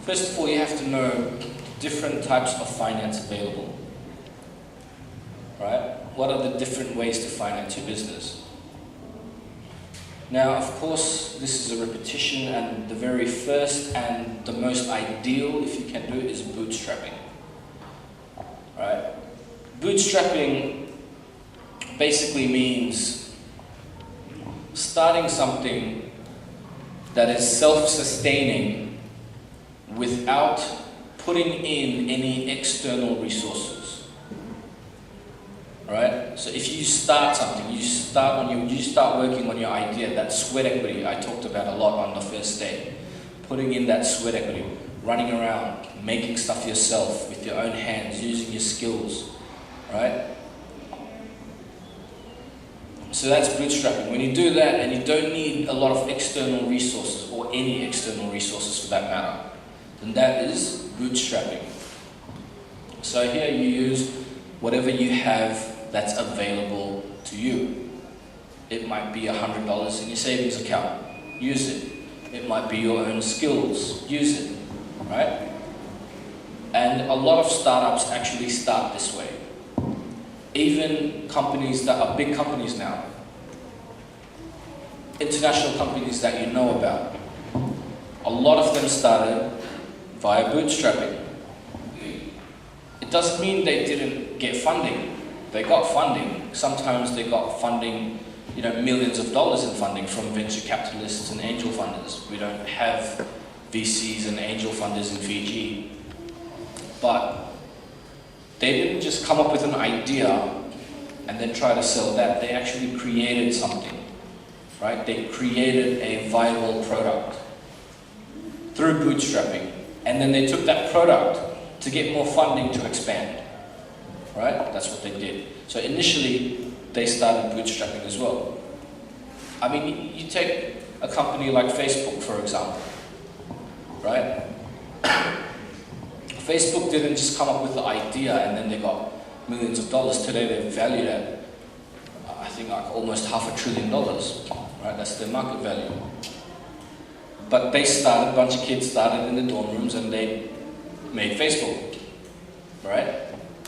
First of all, you have to know different types of finance available, right? What are the different ways to finance your business? Now, of course, this is a repetition, and the very first and the most ideal, if you can do it, is bootstrapping, right? Bootstrapping basically means starting something that is self-sustaining without putting in any external resources. Alright? So if you start something, you start working on your idea, that sweat equity I talked about a lot on the first day. Putting in that sweat equity, running around, making stuff yourself with your own hands, using your skills. Right? So that's bootstrapping. When you do that, and you don't need a lot of external resources, or any external resources for that matter, then that is bootstrapping. So here you use whatever you have that's available to you. It might be $100 in your savings account. Use it. It might be your own skills. Use it. Right? And a lot of startups actually start this way. Even companies that are big companies now, international companies that you know about, a lot of them started via bootstrapping. It doesn't mean they didn't get funding. They got funding. Sometimes they got funding, millions of dollars in funding from venture capitalists and angel funders. We don't have VCs and angel funders in Fiji. But they didn't just come up with an idea and then try to sell that. They actually created something, right? They created a viable product through bootstrapping. And then they took that product to get more funding to expand, right? That's what they did. So initially, they started bootstrapping as well. I mean, you take a company like Facebook, for example, right? Facebook didn't just come up with the idea and then they got millions of dollars. Today they're valued at, I think, like almost $500 billion, right? That's their market value. But they started, a bunch of kids started in the dorm rooms and they made Facebook, right?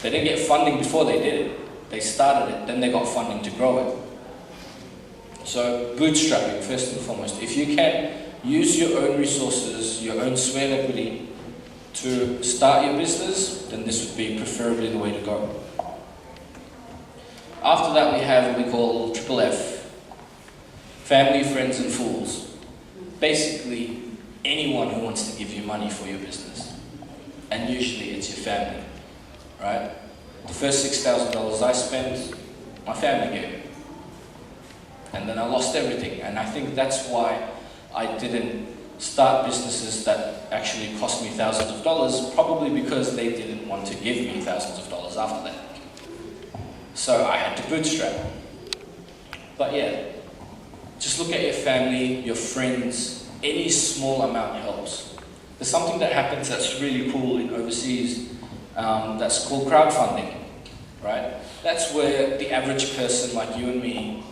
They didn't get funding before they did it. They started it, then they got funding to grow it. So bootstrapping, first and foremost. If you can use your own resources, your own sweat equity, to start your business, then this would be preferably the way to go. After that, we have what we call triple F. Family, friends, and fools. Basically, anyone who wants to give you money for your business. And usually it's your family, right? The first $6,000 I spent, my family gave me. And then I lost everything. And I think that's why I didn't start businesses that actually cost me thousands of dollars, probably because they didn't want to give me thousands of dollars after that. So I had to bootstrap. But yeah, just look at your family, your friends. Any small amount helps. There's something that happens that's really cool in overseas that's called crowdfunding, right? That's where the average person like you and me,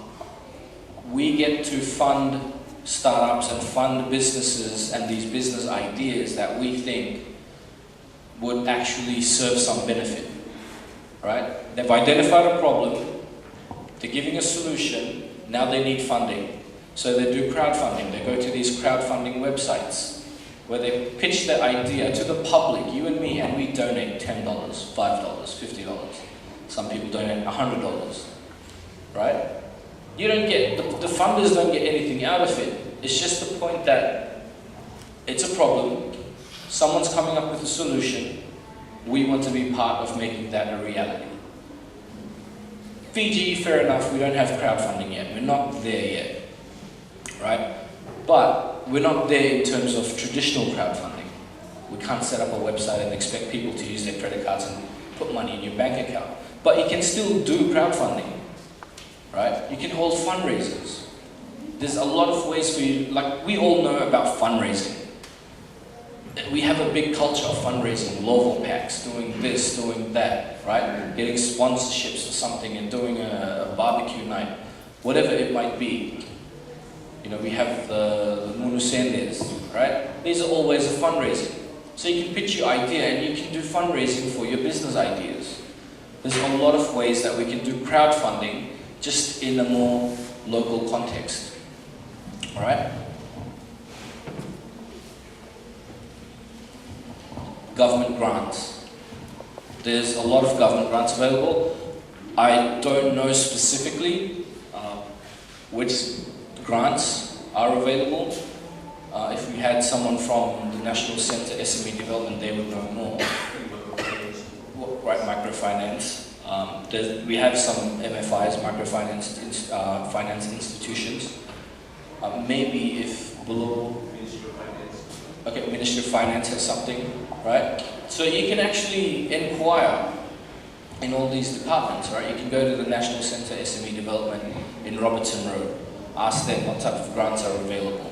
we get to fund startups and fund businesses and these business ideas that we think would actually serve some benefit, right? They've identified a problem, they're giving a solution, now they need funding. So they do crowdfunding. They go to these crowdfunding websites where they pitch their idea to the public, you and me, and we donate $10, $5, $50. Some people donate $100, right? You don't get, the funders don't get anything out of it. It's just the point that it's a problem, someone's coming up with a solution, we want to be part of making that a reality. Fiji, fair enough, we don't have crowdfunding yet, we're not there yet, right? But we're not there in terms of traditional crowdfunding. We can't set up a website and expect people to use their credit cards and put money in your bank account. But you can still do crowdfunding. Right? You can hold fundraisers. There's a lot of ways for you, like we all know about fundraising. We have a big culture of fundraising, Lovo packs, doing this, doing that, right? Getting sponsorships for something and doing a barbecue night, whatever it might be. We have the Munusendes, right? These are all ways of fundraising. So you can pitch your idea and you can do fundraising for your business ideas. There's a lot of ways that we can do crowdfunding just in a more local context. Alright? Government grants. There's a lot of government grants available. I don't know specifically which grants are available. If we had someone from the National Centre SME Development, they would know more. Right, microfinance. We have some MFIs, microfinance finance institutions. Maybe if below, okay, Ministry of Finance has something, right? So you can actually inquire in all these departments, right? You can go to the National Centre SME Development in Robertson Road, ask them what type of grants are available.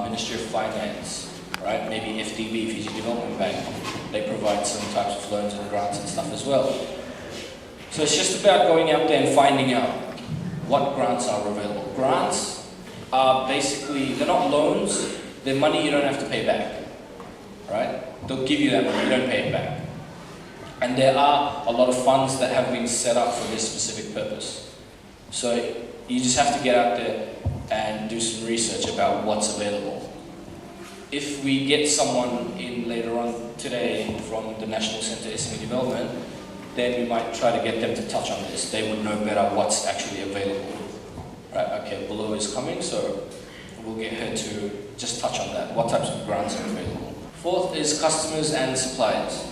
Ministry of Finance, right? Maybe FDB, Fiji Development Bank, they provide some types of loans and grants and stuff as well. So it's just about going out there and finding out what grants are available. Grants are basically, they're not loans, they're money you don't have to pay back, right? They'll give you that money, you don't pay it back. And there are a lot of funds that have been set up for this specific purpose. So you just have to get out there and do some research about what's available. If we get someone in later on today from the National Centre SME Development, then we might try to get them to touch on this. They would know better what's actually available. Right, okay, below is coming, so we'll get her to just touch on that. What types of grants are available? Fourth is customers and suppliers.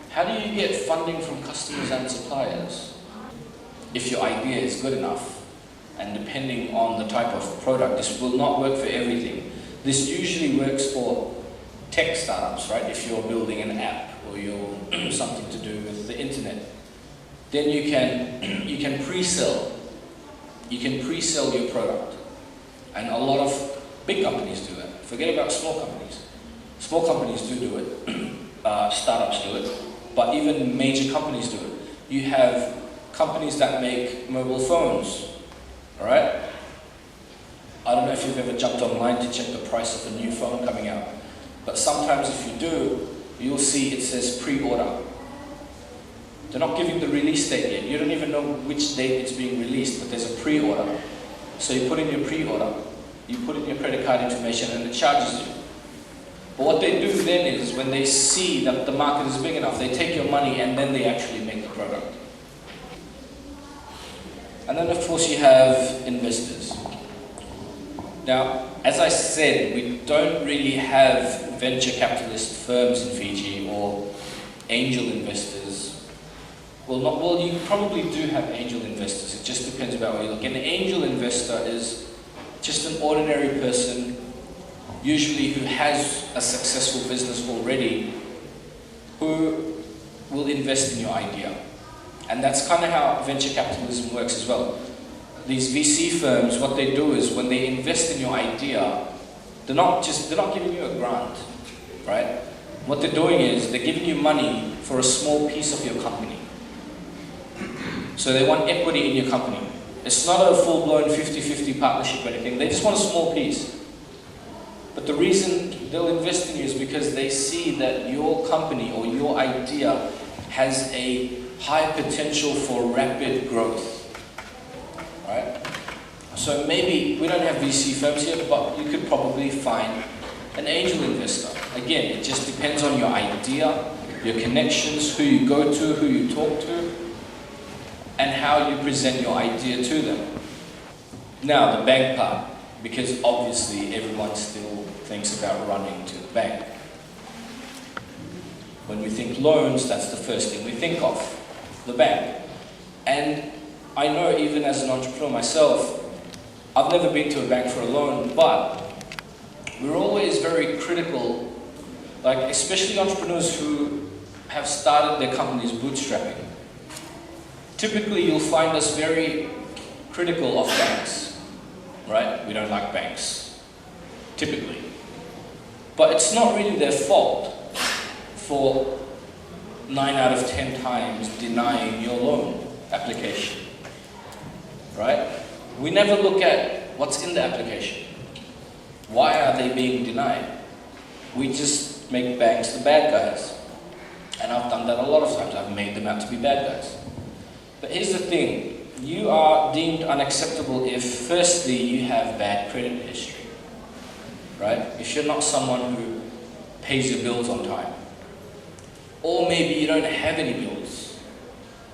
How do you get funding from customers and suppliers? If your idea is good enough, and depending on the type of product, this will not work for everything. This usually works for tech startups, right? If you're building an app or you're something to do with the internet, then you can pre-sell. You can pre-sell your product, and a lot of big companies do that. Forget about small companies. Small companies do it. Startups do it. But even major companies do it. You have companies that make mobile phones, alright? I don't know if you've ever jumped online to check the price of a new phone coming out. But sometimes if you do, you'll see it says pre-order. They're not giving the release date yet. You don't even know which date it's being released, but there's a pre-order. So you put in your pre-order, you put in your credit card information, and it charges you. But what they do then is, when they see that the market is big enough, they take your money and then they actually make the product. And then of course you have investors. Now, as I said, we don't really have venture capitalist firms in Fiji or angel investors. Well, you probably do have angel investors. It just depends about where you look. An angel investor is just an ordinary person, usually who has a successful business already, who will invest in your idea. And that's kind of how venture capitalism works as well. These VC firms, what they do is, when they invest in your idea, they're not giving you a grant, right? What they're doing is, they're giving you money for a small piece of your company. So they want equity in your company. It's not a full-blown 50-50 partnership or anything, they just want a small piece. But the reason they'll invest in you is because they see that your company or your idea has a high potential for rapid growth, right? So maybe, we don't have VC firms here, but you could probably find an angel investor. Again, it just depends on your idea, your connections, who you go to, who you talk to, and how you present your idea to them. Now, the bank part, because obviously everyone still thinks about running to the bank. When we think loans, that's the first thing we think of, the bank. And I know, even as an entrepreneur myself, I've never been to a bank for a loan, but we're always very critical, like especially entrepreneurs who have started their companies bootstrapping. Typically, you'll find us very critical of banks, right? We don't like banks, typically. But it's not really their fault for 9 out of 10 times denying your loan application, right? We never look at what's in the application. Why are they being denied? We just make banks the bad guys. And I've done that a lot of times. I've made them out to be bad guys. But here's the thing. You are deemed unacceptable if, firstly, you have bad credit history. Right? If you're not someone who pays your bills on time. Or maybe you don't have any bills.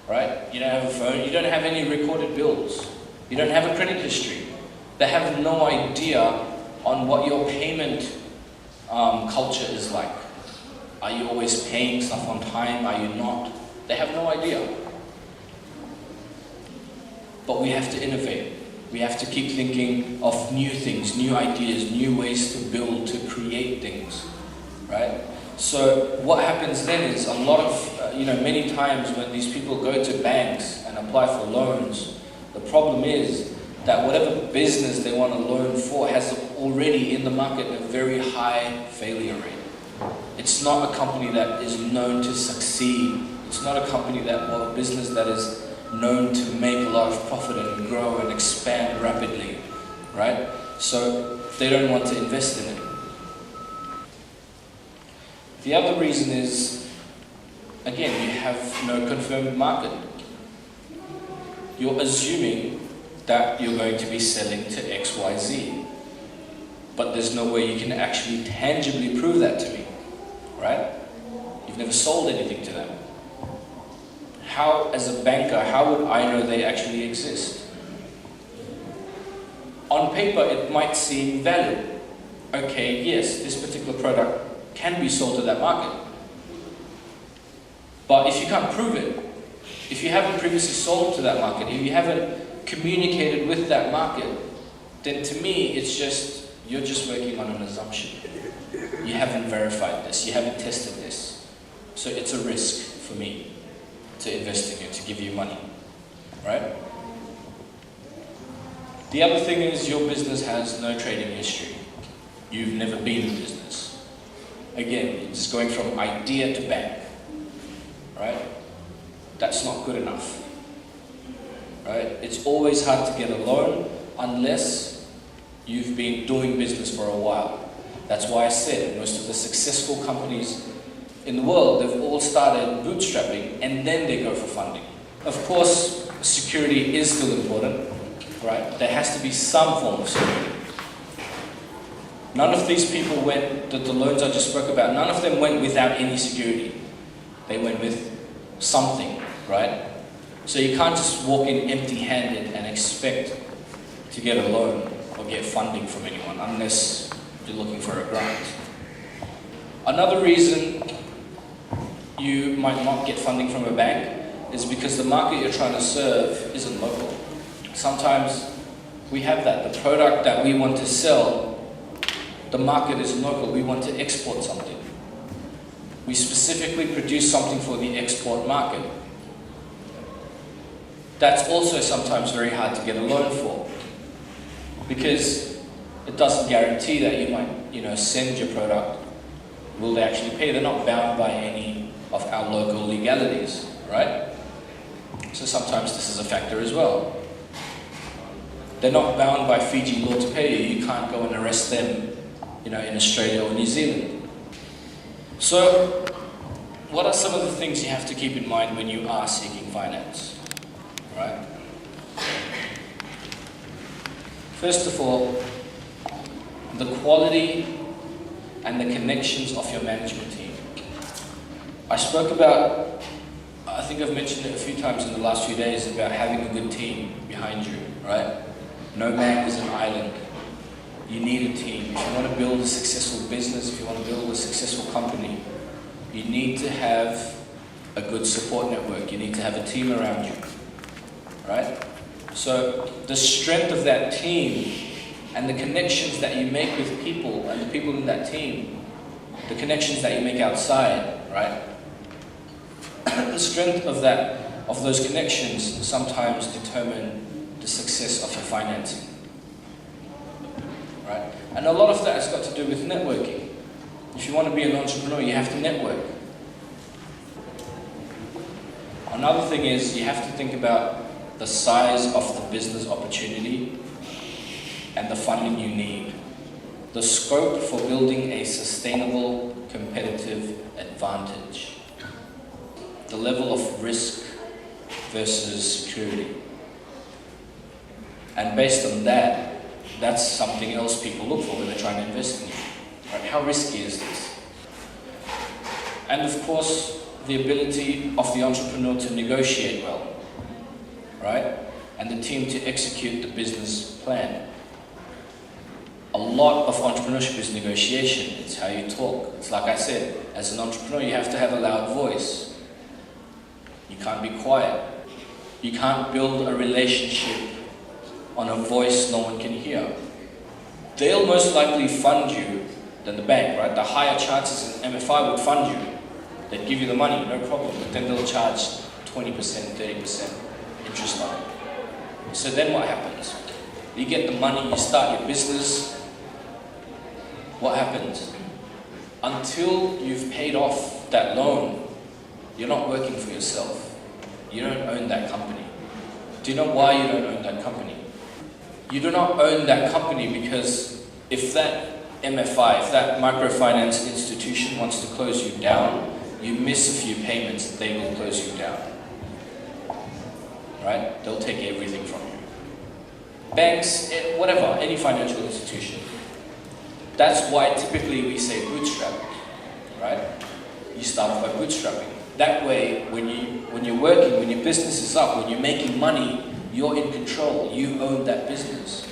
Right? You don't have a phone. You don't have any recorded bills. You don't have a credit history. They have no idea on what your payment culture is like. Are you always paying stuff on time? Are you not? They have no idea. But we have to innovate. We have to keep thinking of new things, new ideas, new ways to build, to create things, right? So what happens then is a lot of, many times when these people go to banks and apply for loans, the problem is that whatever business they want to loan for has already in the market a very high failure rate. It's not a company that is known to succeed. It's not a company or a business that is known to make a lot of profit and grow and expand rapidly, right? So they don't want to invest in it. The other reason is, again, you have no confirmed market. You're assuming that you're going to be selling to XYZ, but there's no way you can actually tangibly prove that to me, right? You've never sold anything to them. How, as a banker, how would I know they actually exist? On paper, it might seem valid. Okay, yes, this particular product can be sold to that market. But if you can't prove it, if you haven't previously sold to that market, if you haven't communicated with that market, then to me, it's just, you're just working on an assumption. You haven't verified this, you haven't tested this. So it's a risk for me to invest in you, to give you money, right? The other thing is your business has no trading history. You've never been in business. Again, it's going from idea to bank, right? That's not good enough, right? It's always hard to get a loan unless you've been doing business for a while. That's why I said most of the successful companies in the world, they've all started bootstrapping and then they go for funding. Of course, security is still important, right? There has to be some form of security. None of these people went, the loans I just spoke about, none of them went without any security. They went with something, right? So you can't just walk in empty-handed and expect to get a loan or get funding from anyone unless you're looking for a grant. Another reason you might not get funding from a bank is because the market you're trying to serve isn't local. Sometimes we have that. The product that we want to sell, the market is local. We want to export something. We specifically produce something for the export market. That's also sometimes very hard to get a loan for because it doesn't guarantee that you might, send your product. Will they actually pay? They're not bound by any of our local legalities, right? So sometimes this is a factor as well. They're not bound by Fiji law to pay you. You can't go and arrest them, in Australia or New Zealand. So, what are some of the things you have to keep in mind when you are seeking finance, right? First of all, the quality and the connections of your management team. I spoke about, I think I've mentioned it a few times in the last few days, about having a good team behind you, right? No man is an island. You need a team. If you want to build a successful business, if you want to build a successful company, you need to have a good support network. You need to have a team around you, right? So the strength of that team and the connections that you make with people and the people in that team, the connections that you make outside, right? The strength of those connections sometimes determine the success of your financing, right? And a lot of that has got to do with networking. If you want to be an entrepreneur, you have to network. Another thing is you have to think about the size of the business opportunity and the funding you need. The scope for building a sustainable competitive advantage. The level of risk versus security. And based on that, that's something else people look for when they're trying to invest in you. Right? How risky is this? And of course, the ability of the entrepreneur to negotiate well, right? And the team to execute the business plan. A lot of entrepreneurship is negotiation. It's how you talk. It's like I said, as an entrepreneur, you have to have a loud voice. You can't be quiet. You can't build a relationship on a voice no one can hear. They'll most likely fund you than the bank, right? The higher chances an MFI would fund you. They'd give you the money, no problem, but then they'll charge 20%, 30% interest on it. So then what happens? You get the money, you start your business. What happens? Until you've paid off that loan, you're not working for yourself. You don't own that company. Do you know why you don't own that company? You do not own that company because if that MFI, if that microfinance institution wants to close you down, you miss a few payments, they will close you down. Right? They'll take everything from you. Banks, whatever, any financial institution. That's why typically we say bootstrap, right? You start off by bootstrapping. That way, when you're working, when your business is up, when you're making money, you're in control. You own that business.